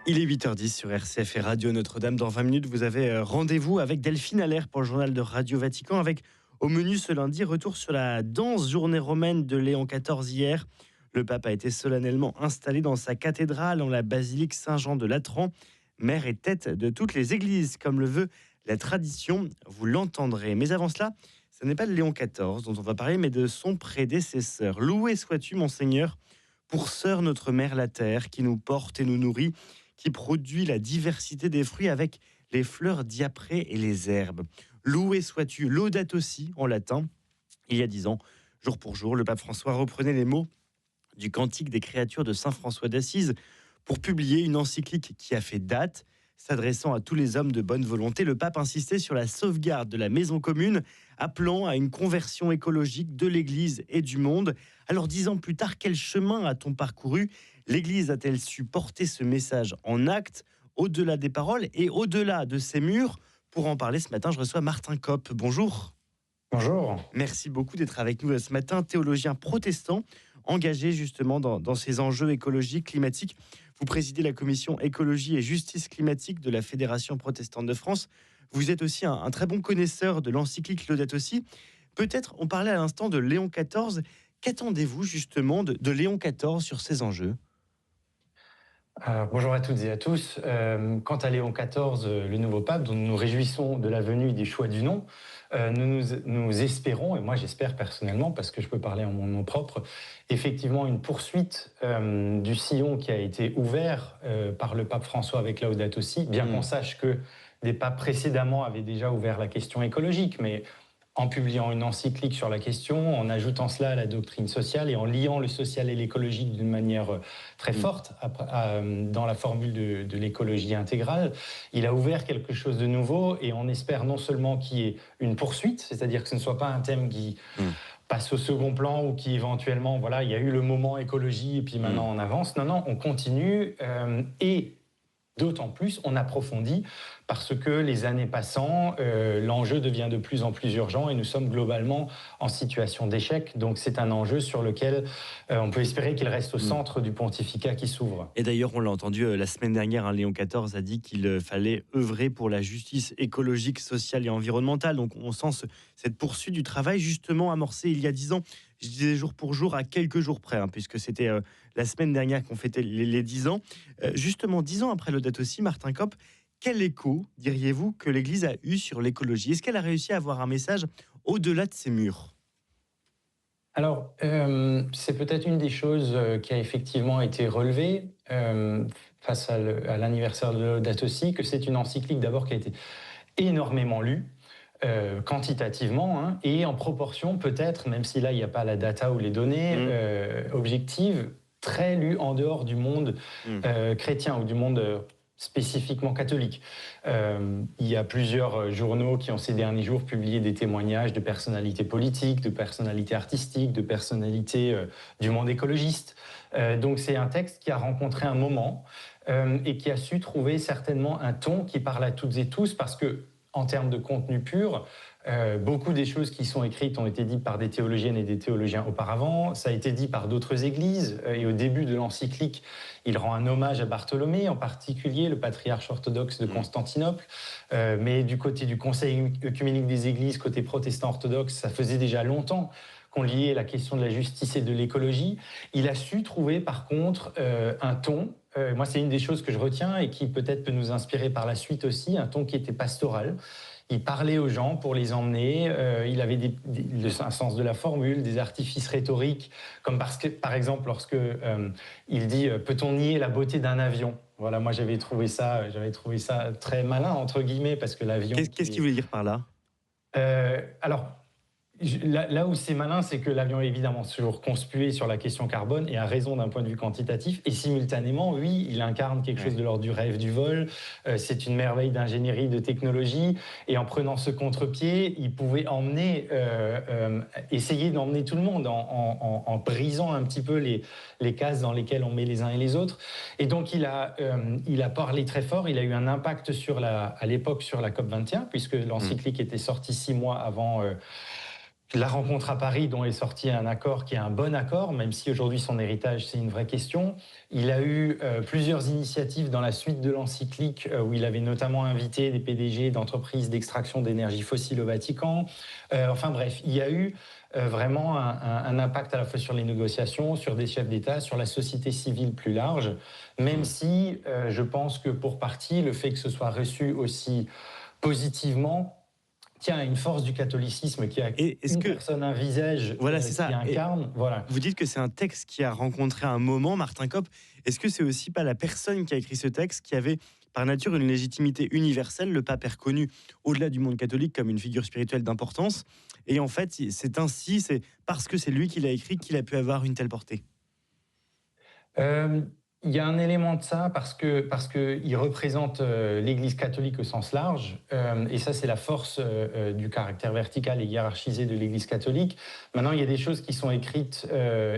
Il est 8h10 sur RCF et Radio Notre-Dame. Dans 20 minutes, vous avez rendez-vous avec Delphine Allaire pour le journal de Radio Vatican. Avec au menu ce lundi, retour sur la dense journée romaine de Léon XIV hier. Le pape a été solennellement installé dans sa cathédrale en la basilique Saint-Jean de Latran. Mère et tête de toutes les églises, comme le veut la tradition, vous l'entendrez. Mais avant cela, ce n'est pas de Léon XIV dont on va parler, mais de son prédécesseur. Loué sois-tu, Monseigneur, pour sœur notre mère la terre, qui nous porte et nous nourrit, qui produit la diversité des fruits avec les fleurs diaprées et les herbes. Loué sois-tu, laudato si en latin. Il y a 10 ans, jour pour jour, le pape François reprenait les mots du Cantique des créatures de saint François d'Assise pour publier une encyclique qui a fait date. S'adressant à tous les hommes de bonne volonté, le pape insistait sur la sauvegarde de la maison commune, appelant à une conversion écologique de l'Église et du monde. Alors 10 ans plus tard, quel chemin a-t-on parcouru ? L'Église a-t-elle su porter ce message en actes, au-delà des paroles et au-delà de ces murs ? Pour en parler ce matin, je reçois Martin Kopp. Bonjour. Bonjour. Merci beaucoup d'être avec nous ce matin, théologien protestant, engagé justement dans ces enjeux écologiques, climatiques. Vous présidez la commission écologie et justice climatique de la Fédération protestante de France. Vous êtes aussi un très bon connaisseur de l'encyclique Laudato si. Peut-être, on parlait à l'instant de Léon XIV. Qu'attendez-vous justement de Léon XIV sur ces enjeux ? Bonjour à toutes et à tous. Quant à Léon XIV, le nouveau pape, dont nous nous réjouissons de la venue et des choix du nom, nous espérons, et moi j'espère personnellement, parce que je peux parler en mon nom propre, effectivement une poursuite du sillon qui a été ouvert par le pape François avec Laudato si, bien qu'on sache que des papes précédemment avaient déjà ouvert la question écologique, mais en publiant une encyclique sur la question, en ajoutant cela à la doctrine sociale et en liant le social et l'écologique d'une manière très forte dans la formule de l'écologie intégrale, il a ouvert quelque chose de nouveau et on espère non seulement qu'il y ait une poursuite, c'est-à-dire que ce ne soit pas un thème qui passe au second plan ou qui éventuellement, voilà, il y a eu le moment écologie et puis maintenant on avance. Non, on continue et d'autant plus, on approfondit parce que les années passant, l'enjeu devient de plus en plus urgent et nous sommes globalement en situation d'échec. Donc c'est un enjeu sur lequel on peut espérer qu'il reste au centre du pontificat qui s'ouvre. Et d'ailleurs, on l'a entendu la semaine dernière, Léon XIV a dit qu'il fallait œuvrer pour la justice écologique, sociale et environnementale. Donc on sent cette poursuite du travail justement amorcée il y a 10 ans. Je disais jour pour jour, à quelques jours près, puisque c'était la semaine dernière qu'on fêtait les 10 ans. Justement, 10 ans après Laudato si, Martin Kopp, quel écho, diriez-vous, que l'Église a eu sur l'écologie ? Est-ce qu'elle a réussi à avoir un message au-delà de ces murs ? Alors, c'est peut-être une des choses qui a effectivement été relevée face à l'anniversaire de Laudato si, que c'est une encyclique d'abord qui a été énormément lue, quantitativement, et en proportion peut-être, même si là il n'y a pas la data ou les données objectives, très lue en dehors du monde chrétien ou du monde spécifiquement catholique. Il y a plusieurs journaux qui ont ces derniers jours publié des témoignages de personnalités politiques, de personnalités artistiques, de personnalités du monde écologiste. Donc c'est un texte qui a rencontré un moment et qui a su trouver certainement un ton qui parle à toutes et tous, parce que en termes de contenu pur, beaucoup des choses qui sont écrites ont été dites par des théologiennes et des théologiens auparavant. Ça a été dit par d'autres églises. Et au début de l'encyclique, il rend un hommage à Bartholomée, en particulier le patriarche orthodoxe de Constantinople. Mais du côté du Conseil œcuménique des églises, côté protestant orthodoxe, ça faisait déjà longtemps qu'on liait la question de la justice et de l'écologie. Il a su trouver par contre un ton. Moi, c'est une des choses que je retiens et qui peut-être peut nous inspirer par la suite aussi, un ton qui était pastoral. Il parlait aux gens pour les emmener, il avait un sens de la formule, des artifices rhétoriques, comme par exemple lorsque il dit « peut-on nier la beauté d'un avion ?» Voilà, moi j'avais trouvé ça très malin, entre guillemets, parce que l'avion... Qu'est-ce qu'il voulait dire par là ? Alors, là où c'est malin, c'est que l'avion est évidemment toujours conspué sur la question carbone et a raison d'un point de vue quantitatif. Et simultanément, oui, il incarne quelque chose de l'ordre du rêve du vol. C'est une merveille d'ingénierie, de technologie. Et en prenant ce contre-pied, il pouvait essayer d'emmener tout le monde en brisant un petit peu les cases dans lesquelles on met les uns et les autres. Et donc, il a parlé très fort. Il a eu un impact à l'époque sur la COP21, puisque l'encyclique était sortie 6 mois avant La rencontre à Paris, dont est sorti un accord qui est un bon accord, même si aujourd'hui son héritage, c'est une vraie question. Il a eu plusieurs initiatives dans la suite de l'encyclique où il avait notamment invité des PDG d'entreprises d'extraction d'énergie fossile au Vatican. Enfin bref, il y a eu vraiment un impact à la fois sur les négociations, sur des chefs d'État, sur la société civile plus large, même si je pense que pour partie, le fait que ce soit reçu aussi positivement tient à une force du catholicisme qui a personne, un visage voilà, c'est ça. Qui incarne. Voilà. Vous dites que c'est un texte qui a rencontré un moment, Martin Kopp. Est-ce que c'est aussi pas la personne qui a écrit ce texte qui avait par nature une légitimité universelle? Le pape est reconnu au-delà du monde catholique comme une figure spirituelle d'importance. Et en fait, c'est parce que c'est lui qui l'a écrit qu'il a pu avoir une telle portée. Il y a un élément de ça parce que il représente l'Église catholique au sens large, et ça c'est la force du caractère vertical et hiérarchisé de l'Église catholique. Maintenant, il y a des choses qui sont écrites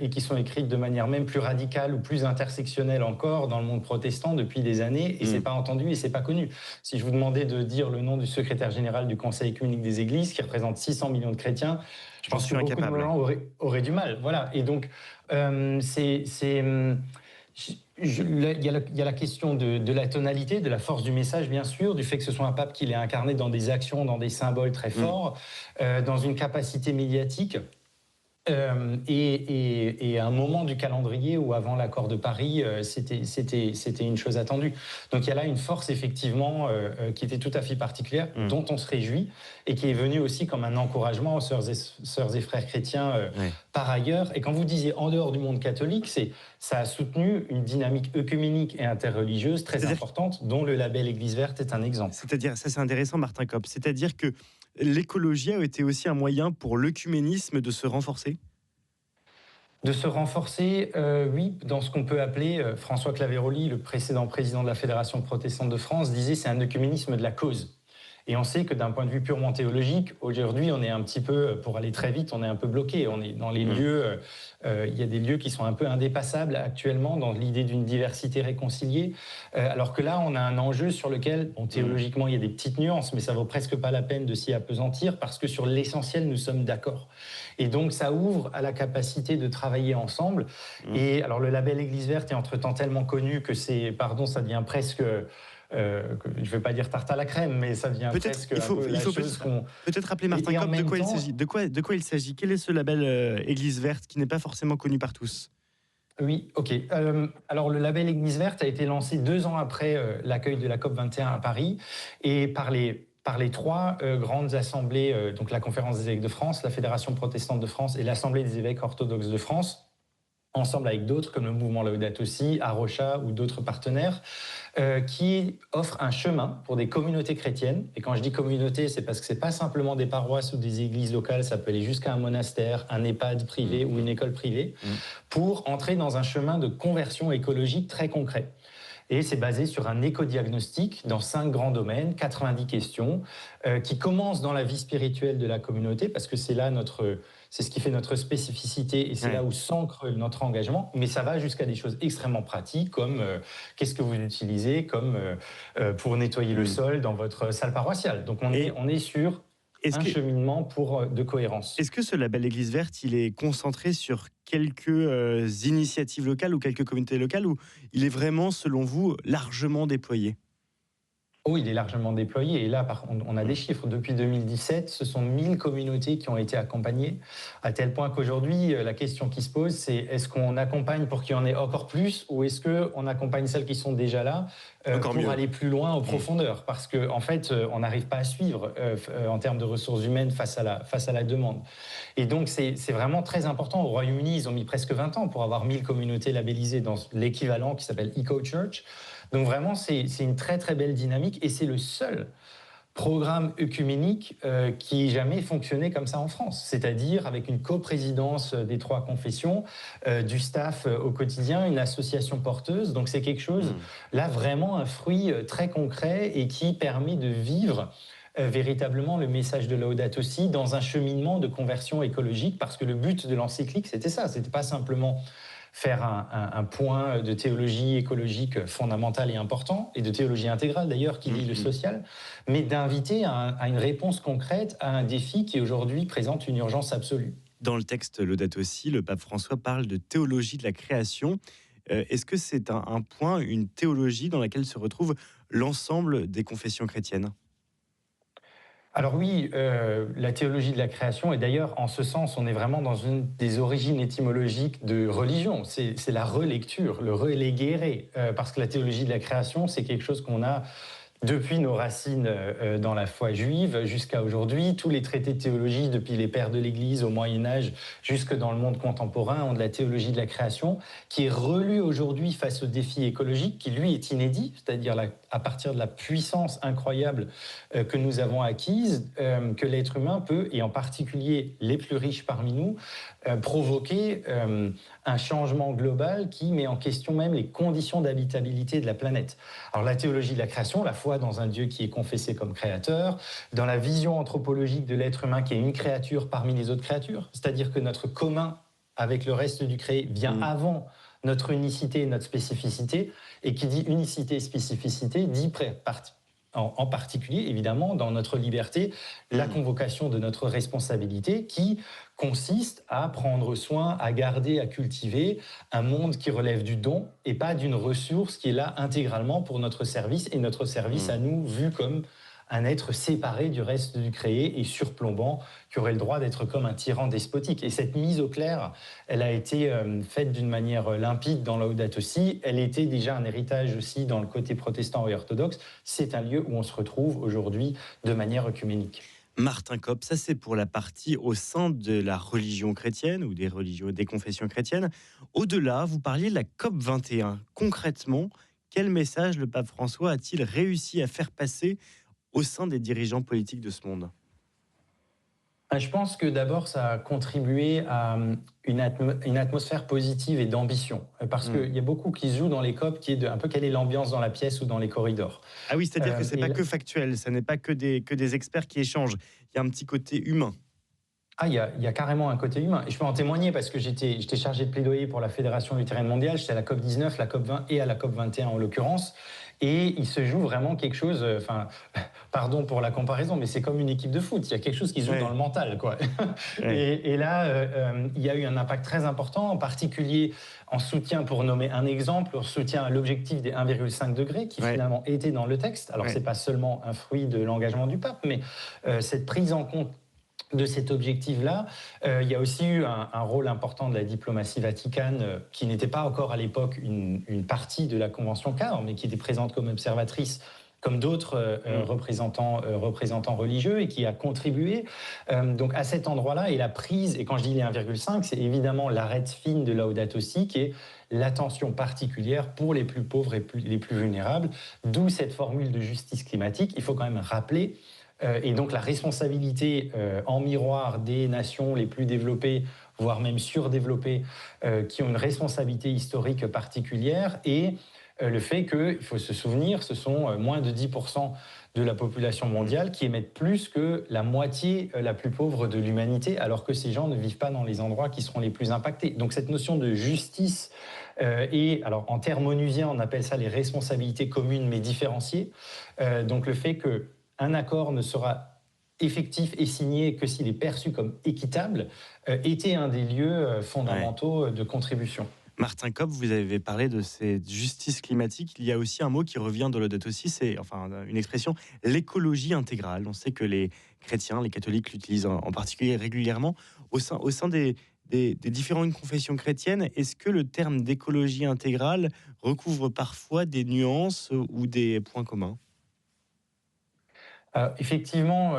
et qui sont écrites de manière même plus radicale ou plus intersectionnelle encore dans le monde protestant depuis des années, et c'est pas entendu et c'est pas connu. Si je vous demandais de dire le nom du secrétaire général du Conseil œcuménique des Églises, qui représente 600 millions de chrétiens, je pense que beaucoup de gens auraient du mal. Voilà, et donc il y a la question de la tonalité, de la force du message, bien sûr, du fait que ce soit un pape qui l'ait incarné dans des actions, dans des symboles très forts, dans une capacité médiatique. Et à un moment du calendrier où avant l'accord de Paris, c'était une chose attendue. Donc il y a là une force effectivement qui était tout à fait particulière, dont on se réjouit, et qui est venue aussi comme un encouragement aux sœurs et frères chrétiens par ailleurs. Et quand vous disiez en dehors du monde catholique, ça a soutenu une dynamique œcuménique et interreligieuse très importante, dont le label Église verte est un exemple. C'est-à-dire, ça c'est intéressant, Martin Kopp, c'est-à-dire que l'écologie a été aussi un moyen pour l'œcuménisme de se renforcer? De se renforcer, oui, dans ce qu'on peut appeler, François Claveroli, le précédent président de la Fédération protestante de France, disait c'est un œcuménisme de la cause. Et on sait que d'un point de vue purement théologique, aujourd'hui, on est un petit peu, pour aller très vite, on est un peu bloqué. On est dans les lieux, il y a des lieux qui sont un peu indépassables actuellement dans l'idée d'une diversité réconciliée. Alors que là, on a un enjeu sur lequel, bon, théologiquement, il y a des petites nuances, mais ça vaut presque pas la peine de s'y appesantir parce que sur l'essentiel, nous sommes d'accord. Et donc, ça ouvre à la capacité de travailler ensemble. Et alors, le label Église verte est entre-temps tellement connu que ça devient presque... je ne vais pas dire tarte à la crème, mais ça devient presque il faut peut-être rappeler, Martin Kopp, de quoi il s'agit. De quoi il s'agit? Quel est ce label Église verte qui n'est pas forcément connu par tous? Oui, ok. Alors le label Église verte a été lancé 2 ans après l'accueil de la COP21 à Paris, et par les 3 grandes assemblées, donc la Conférence des évêques de France, la Fédération protestante de France et l'Assemblée des évêques orthodoxes de France, ensemble avec d'autres comme le mouvement Laudato Si, Arocha ou d'autres partenaires, qui offrent un chemin pour des communautés chrétiennes. Et quand je dis communauté, c'est parce que c'est pas simplement des paroisses ou des églises locales, ça peut aller jusqu'à un monastère, un EHPAD privé ou une école privée, pour entrer dans un chemin de conversion écologique très concret. Et c'est basé sur un éco-diagnostic dans 5 grands domaines, 90 questions, qui commencent dans la vie spirituelle de la communauté, parce que c'est ce qui fait notre spécificité et c'est là où s'ancre notre engagement. Mais ça va jusqu'à des choses extrêmement pratiques, comme qu'est-ce que vous utilisez pour nettoyer le sol dans votre salle paroissiale. Donc on est sur un cheminement de cohérence. Est-ce que ce label Église verte, il est concentré sur quelques initiatives locales ou quelques communautés locales, ou il est vraiment, selon vous, largement déployé? Oh, il est largement déployé. Et là, on a des chiffres. Depuis 2017, ce sont 1000 communautés qui ont été accompagnées, à tel point qu'aujourd'hui, la question qui se pose, c'est est-ce qu'on accompagne pour qu'il y en ait encore plus, ou est-ce qu'on accompagne celles qui sont déjà là pour aller plus loin en profondeur? Parce qu'en fait, on n'arrive pas à suivre en termes de ressources humaines face à la demande. Et donc, c'est vraiment très important. Au Royaume-Uni, ils ont mis presque 20 ans pour avoir 1000 communautés labellisées dans l'équivalent qui s'appelle Eco-Church. Donc vraiment, c'est une très très belle dynamique, et c'est le seul programme œcuménique qui ait jamais fonctionné comme ça en France, c'est-à-dire avec une coprésidence des 3 confessions, du staff au quotidien, une association porteuse. Donc c'est quelque chose, là vraiment un fruit très concret et qui permet de vivre véritablement le message de Laudato Si dans un cheminement de conversion écologique, parce que le but de l'encyclique, c'était ça, c'était pas simplement faire un point de théologie écologique fondamental et important, et de théologie intégrale d'ailleurs, qui lie le social, mais d'inviter à une réponse concrète à un défi qui aujourd'hui présente une urgence absolue. Dans le texte Laudato Si, le pape François parle de théologie de la création. Est-ce que c'est un point, une théologie dans laquelle se retrouve l'ensemble des confessions chrétiennes ? Alors oui, la théologie de la création, et d'ailleurs en ce sens, on est vraiment dans une des origines étymologiques de religion, c'est la relecture, le relegere, parce que la théologie de la création, c'est quelque chose qu'on a depuis nos racines dans la foi juive jusqu'à aujourd'hui. Tous les traités de théologie, depuis les pères de l'Église au Moyen-Âge jusque dans le monde contemporain, ont de la théologie de la création qui est relue aujourd'hui face au défi écologique, qui lui est inédit, c'est-à-dire à partir de la puissance incroyable que nous avons acquise, que l'être humain peut, et en particulier les plus riches parmi nous, provoquer un changement global qui met en question même les conditions d'habitabilité de la planète. Alors la théologie de la création, la foi dans un Dieu qui est confessé comme créateur, dans la vision anthropologique de l'être humain qui est une créature parmi les autres créatures, c'est-à-dire que notre commun avec le reste du créé vient avant notre unicité et notre spécificité, et qui dit unicité et spécificité dit en particulier, évidemment, dans notre liberté, la convocation de notre responsabilité qui consiste à prendre soin, à garder, à cultiver un monde qui relève du don et pas d'une ressource qui est là intégralement pour notre service, et notre service à nous vu comme un être séparé du reste du créé et surplombant, qui aurait le droit d'être comme un tyran despotique. Et cette mise au clair, elle a été faite d'une manière limpide dans Laudato Si. Elle était déjà un héritage aussi dans le côté protestant et orthodoxe. C'est un lieu où on se retrouve aujourd'hui de manière œcuménique. Martin Kopp, ça c'est pour la partie au sein de la religion chrétienne ou des confessions chrétiennes. Au-delà, vous parliez de la COP 21. Concrètement, quel message le pape François a-t-il réussi à faire passer au sein des dirigeants politiques de ce monde ? Je pense que d'abord, ça a contribué à une atmosphère positive et d'ambition. Parce qu'il y a beaucoup qui se joue dans les COP, qui est un peu quelle est l'ambiance dans la pièce ou dans les corridors. Ah oui, c'est-à-dire que ce n'est pas que factuel, ce n'est pas que des experts qui échangent. Il y a un petit côté humain. Ah, il y a carrément un côté humain. Et je peux en témoigner parce que j'étais chargé de plaidoyer pour la Fédération luthérienne mondiale. J'étais à la COP 19, la COP 20 et à la COP 21 en l'occurrence. Et il se joue vraiment quelque chose, pardon pour la comparaison, mais c'est comme une équipe de foot. Il y a quelque chose qui se joue dans le mental, quoi. Et là, il y a eu un impact très important, en particulier en soutien, pour nommer un exemple, en soutien à l'objectif des 1,5 degrés qui finalement était dans le texte. Alors, c'est pas seulement un fruit de l'engagement du pape, mais cette prise en compte de cet objectif-là. Il y a aussi eu un rôle important de la diplomatie vaticane qui n'était pas encore à l'époque une partie de la Convention cadre, mais qui était présente comme observatrice comme d'autres représentants religieux, et qui a contribué donc à cet endroit-là. Et la prise, et quand je dis les 1,5, c'est évidemment l'arête fine de Laudato Si, qui est l'attention particulière pour les plus pauvres et les plus vulnérables, d'où cette formule de justice climatique. Il faut quand même rappeler et donc la responsabilité en miroir des nations les plus développées, voire même surdéveloppées, qui ont une responsabilité historique particulière, et le fait qu'il faut se souvenir, ce sont moins de 10% de la population mondiale qui émettent plus que la moitié la plus pauvre de l'humanité, alors que ces gens ne vivent pas dans les endroits qui seront les plus impactés. Donc cette notion de justice, et alors en termes onusiens, on appelle ça les responsabilités communes mais différenciées. Donc le fait que un accord ne sera effectif et signé que s'il est perçu comme équitable, était un des lieux fondamentaux de contribution. Martin Kopp, vous avez parlé de cette justice climatique. Il y a aussi un mot qui revient dans Laudato Si, c'est une expression, l'écologie intégrale. On sait que les chrétiens, les catholiques l'utilisent en particulier régulièrement. Au sein des différentes confessions chrétiennes, est-ce que le terme d'écologie intégrale recouvre parfois des nuances ou des points communs ? Effectivement,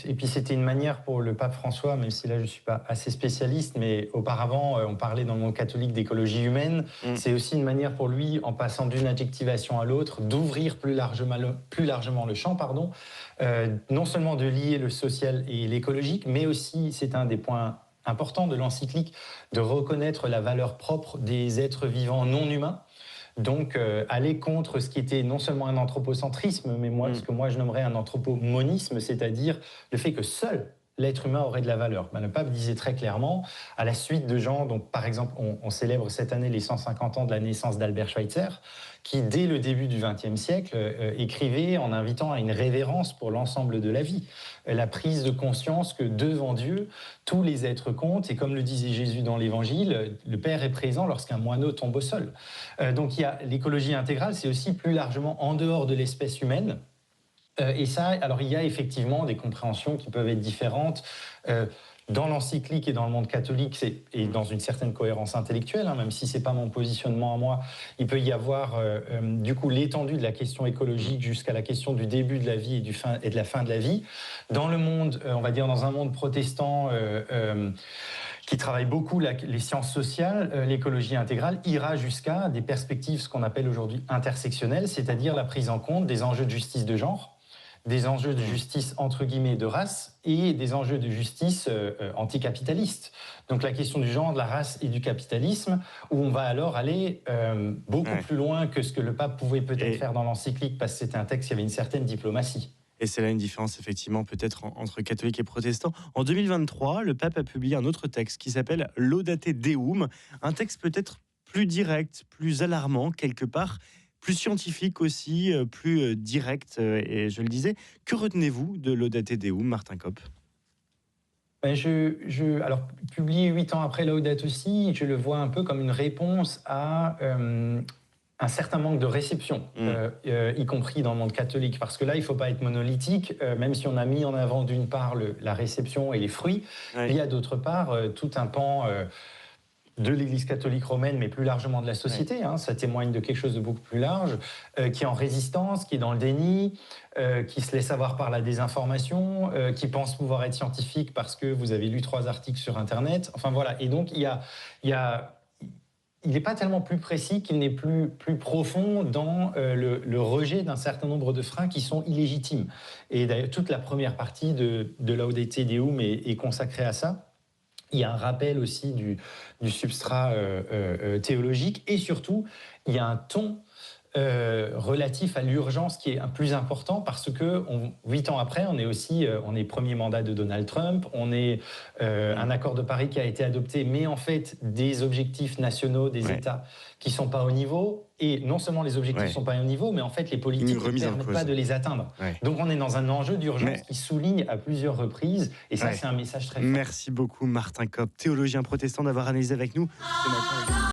et puis c'était une manière pour le pape François, même si là je ne suis pas assez spécialiste, mais auparavant on parlait dans le monde catholique d'écologie humaine. C'est aussi une manière pour lui, en passant d'une adjectivation à l'autre, d'ouvrir plus largement le champ, non seulement de lier le social et l'écologique, mais aussi, c'est un des points importants de l'encyclique, de reconnaître la valeur propre des êtres vivants non humains. Donc, aller contre ce qui était non seulement un anthropocentrisme, mais ce que moi je nommerais un anthropomonisme, c'est-à-dire le fait que seul l'être humain aurait de la valeur. Le pape disait très clairement, à la suite de gens, donc par exemple, on célèbre cette année les 150 ans de la naissance d'Albert Schweitzer, qui dès le début du XXe siècle écrivait en invitant à une révérence pour l'ensemble de la vie, la prise de conscience que devant Dieu, tous les êtres comptent, et comme le disait Jésus dans l'Évangile, le Père est présent lorsqu'un moineau tombe au sol. Donc il y a l'écologie intégrale, c'est aussi plus largement en dehors de l'espèce humaine. Et ça, alors il y a effectivement des compréhensions qui peuvent être différentes. Dans l'encyclique et dans le monde catholique, et dans une certaine cohérence intellectuelle, même si ce n'est pas mon positionnement à moi, il peut y avoir du coup l'étendue de la question écologique jusqu'à la question du début de la vie et de la fin de la vie. Dans le monde, on va dire dans un monde protestant qui travaille beaucoup les sciences sociales, l'écologie intégrale ira jusqu'à des perspectives, ce qu'on appelle aujourd'hui intersectionnelles, c'est-à-dire la prise en compte des enjeux de justice de genre, des enjeux de justice entre guillemets de race et des enjeux de justice anticapitalistes. Donc la question du genre, de la race et du capitalisme, où on va alors aller beaucoup plus loin que ce que le pape pouvait peut-être faire dans l'encyclique, parce que c'était un texte qui avait une certaine diplomatie. Et c'est là une différence, effectivement, peut-être entre catholiques et protestants. En 2023, le pape a publié un autre texte qui s'appelle Laudate Deum, un texte peut-être plus direct, plus alarmant quelque part, plus scientifique aussi, plus direct, et je le disais. Que retenez-vous de Laudate Deum, Martin Kopp ? Alors, publié 8 ans après Laudato Si, je le vois un peu comme une réponse à un certain manque de réception, y compris dans le monde catholique. Parce que là, il ne faut pas être monolithique, même si on a mis en avant d'une part la réception et les fruits, il y a d'autre part tout un pan de l'Église catholique romaine, mais plus largement de la société. Ça témoigne de quelque chose de beaucoup plus large, qui est en résistance, qui est dans le déni, qui se laisse avoir par la désinformation, qui pense pouvoir être scientifique parce que vous avez lu 3 articles sur Internet. Enfin voilà. Et donc il n'est pas tellement plus précis qu'il n'est plus profond dans le rejet d'un certain nombre de freins qui sont illégitimes. Et d'ailleurs, toute la première partie de Laudate Deum est consacrée à ça. Il y a un rappel aussi du substrat théologique, et surtout, il y a un ton relatif à l'urgence qui est plus important, parce que 8 ans après, on est premier mandat de Donald Trump, on est un accord de Paris qui a été adopté, mais en fait des objectifs nationaux des États qui ne sont pas au niveau, et non seulement les objectifs ne sont pas au niveau, mais en fait les politiques ne permettent pas de les atteindre. Donc on est dans un enjeu d'urgence qui souligne à plusieurs reprises, et ça c'est un message très fort. Merci beaucoup Martin Kopp, théologien protestant, d'avoir analysé avec nous ce matin.